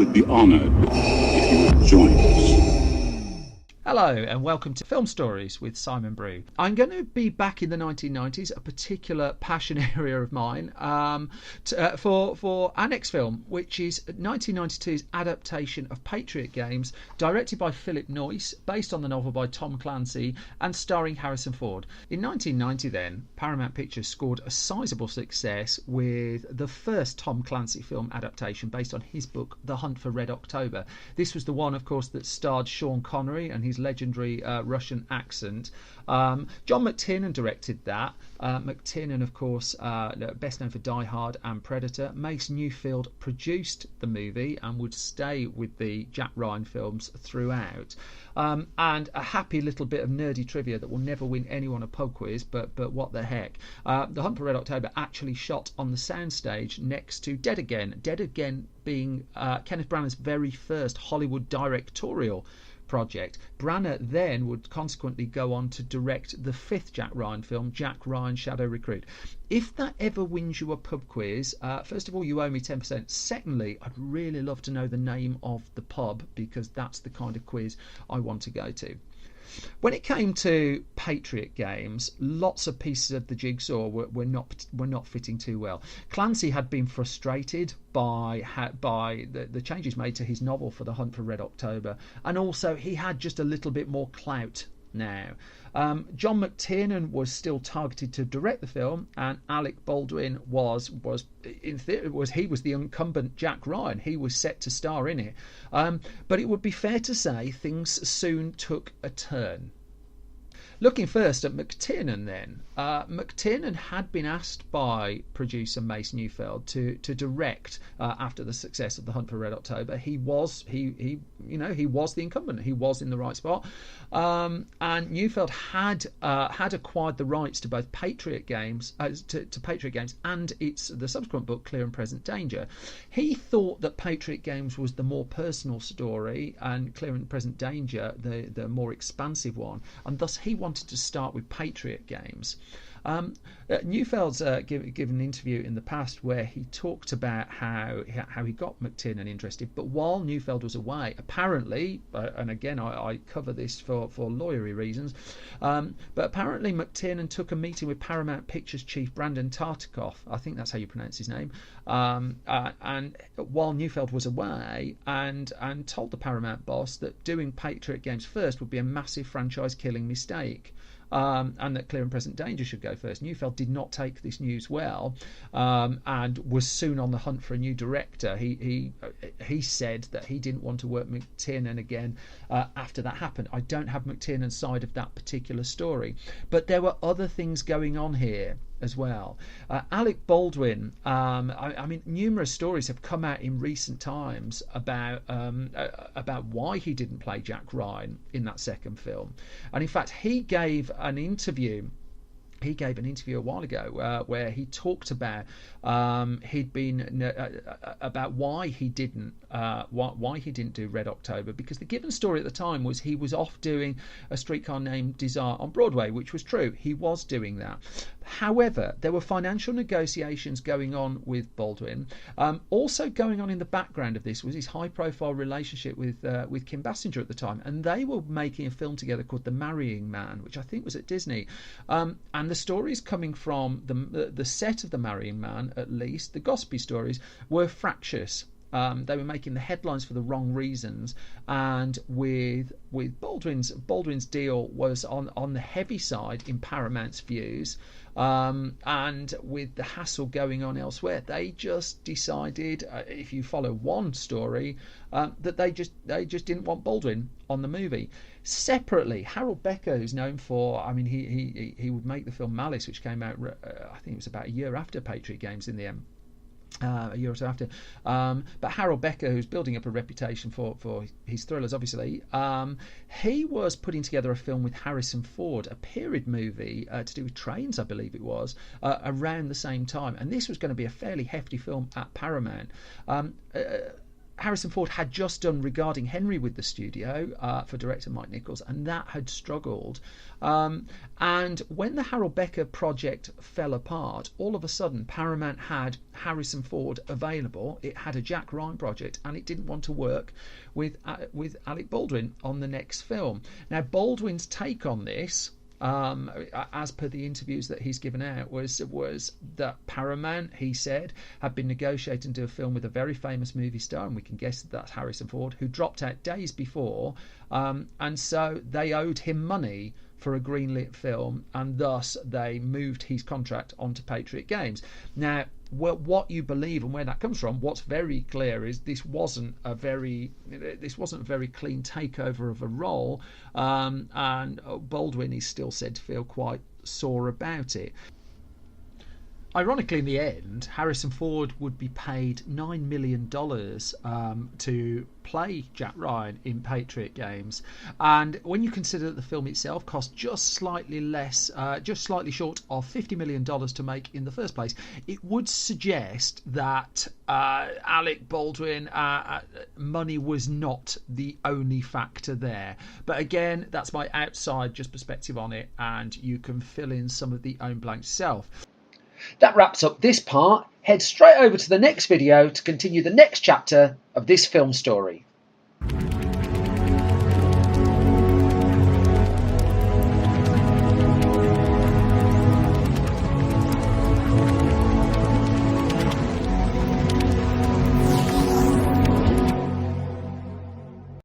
would be honored if you would join us. Hello and welcome to Film Stories with Simon Brew. I'm going to be back in the 1990s, a particular passion area of mine, for our next film, which is 1992's adaptation of Patriot Games, directed by Philip Noyce, based on the novel by Tom Clancy, and starring Harrison Ford. In 1990 then, Paramount Pictures scored a sizable success with the first Tom Clancy film adaptation based on his book The Hunt for Red October. This was the one, of course, that starred Sean Connery and his legendary Russian accent. John McTiernan directed that. McTiernan, of course, best known for Die Hard and Predator. Mace Newfield produced the movie and would stay with the Jack Ryan films throughout. And a happy little bit of nerdy trivia that will never win anyone a pub quiz, but what the heck. The Hunt for Red October actually shot on the soundstage next to Dead Again. Dead Again being Kenneth Branagh's very first Hollywood directorial project. Branagh then would consequently go on to direct the fifth Jack Ryan film, Jack Ryan Shadow Recruit. If that ever wins you a pub quiz, first of all, you owe me 10%. Secondly, I'd really love to know the name of the pub, because that's the kind of quiz I want to go to. When it came to Patriot Games, lots of pieces of the jigsaw were not fitting too well. Clancy had been frustrated by the changes made to his novel for The Hunt for Red October, and also he had just a little bit more clout now. John McTiernan was still targeted to direct the film, and Alec Baldwin was in theory he was the incumbent Jack Ryan. He was set to star in it, but it would be fair to say things soon took a turn. Looking first at McTiernan then, McTiernan had been asked by producer Mace Newfield to direct after the success of The Hunt for Red October. He was the incumbent. He was in the right spot, and Newfield had acquired the rights to both Patriot Games, to Patriot Games, and the subsequent book Clear and Present Danger. He thought that Patriot Games was the more personal story, and Clear and Present Danger the more expansive one, and thus he wanted to start with Patriot Games. Newfield's given an interview in the past where he talked about how he got McTiernan interested, but while Newfield was away, apparently, and again I cover this for lawyery reasons, but apparently McTiernan took a meeting with Paramount Pictures chief Brandon Tartikoff, I think that's how you pronounce his name, and while Newfield was away, and told the Paramount boss that doing Patriot Games first would be a massive franchise killing mistake. And that Clear and Present Danger should go first. Newfield did not take this news well, and was soon on the hunt for a new director. He said that he didn't want to work McTiernan again after that happened. I don't have McTiernan's side of that particular story, but there were other things going on here as well. Alec Baldwin, I mean, numerous stories have come out in recent times about why he didn't play Jack Ryan in that second film, and in fact he gave an interview a while ago where he talked about about why he didn't do Red October, because the given story at the time was he was off doing A Streetcar Named Desire on Broadway, which was true. He was doing that. However, there were financial negotiations going on with Baldwin. Also going on in the background of this was his high-profile relationship with Kim Basinger at the time, and they were making a film together called The Marrying Man, which I think was at Disney. And the stories coming from the set of The Marrying Man, at least the gossipy stories, were fractious. They were making the headlines for the wrong reasons, and with Baldwin's deal was on the heavy side in Paramount's views, and with the hassle going on elsewhere, they just decided, if you follow one story, that they just didn't want Baldwin on the movie. Separately, Harold Becker, who's known for, I mean, he would make the film Malice, which came out, I think it was about a year after Patriot Games in the end. A year or so after, but Harold Becker, who's building up a reputation for his thrillers, obviously, he was putting together a film with Harrison Ford, a period movie to do with trains, I believe it was, around the same time, and this was going to be a fairly hefty film at Paramount. Harrison Ford had just done Regarding Henry with the studio for director Mike Nichols, and that had struggled. And when the Harold Becker project fell apart, all of a sudden Paramount had Harrison Ford available. It had a Jack Ryan project, and it didn't want to work with Alec Baldwin on the next film. Now, Baldwin's take on this, as per the interviews that he's given out, was that Paramount, he said, had been negotiating to do a film with a very famous movie star, and we can guess that that's Harrison Ford, who dropped out days before, and so they owed him money for a greenlit film, and thus they moved his contract onto Patriot Games. Now, what you believe and where that comes from, what's very clear is this wasn't a very clean takeover of a role, and Baldwin is still said to feel quite sore about it. Ironically, in the end, Harrison Ford would be paid $9 million to play Jack Ryan in Patriot Games. And when you consider that the film itself cost just slightly short of $50 million to make in the first place, it would suggest that Alec Baldwin, money was not the only factor there. But again, that's my outside just perspective on it, and you can fill in some of the own blanks yourself. That wraps up this part. Head straight over to the next video to continue the next chapter of this film story.